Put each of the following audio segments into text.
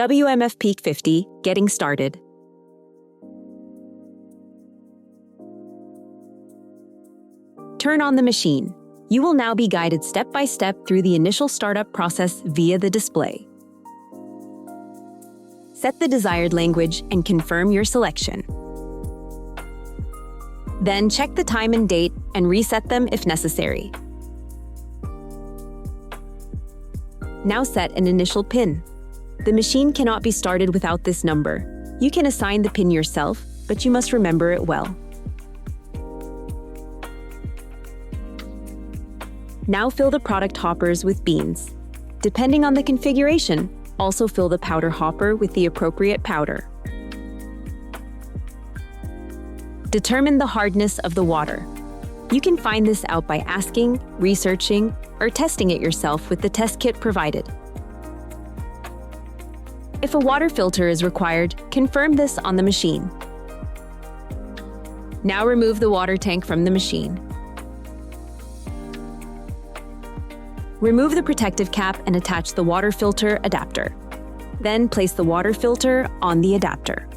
WMF Peak 50, getting started. Turn on the machine. You will now be guided step by step through the initial startup process via the display. Set the desired language and confirm your selection. Then check the time and date and reset them if necessary. Now set an initial PIN. The machine cannot be started without this number. You can assign the PIN yourself, but you must remember it well. Now fill the product hoppers with beans. Depending on the configuration, also fill the powder hopper with the appropriate powder. Determine the hardness of the water. You can find this out by asking, researching, or testing it yourself with the test kit provided. If a water filter is required, confirm this on the machine. Now remove the water tank from the machine. Remove the protective cap and attach the water filter adapter. Then place the water filter on the adapter.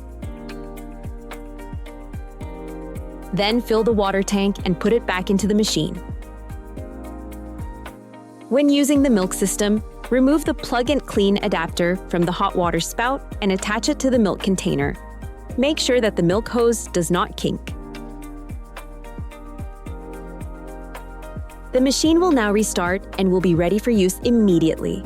Then fill the water tank and put it back into the machine. When using the milk system, remove the plug and clean adapter from the hot water spout and attach it to the milk container. Make sure that the milk hose does not kink. The machine will now restart and will be ready for use immediately.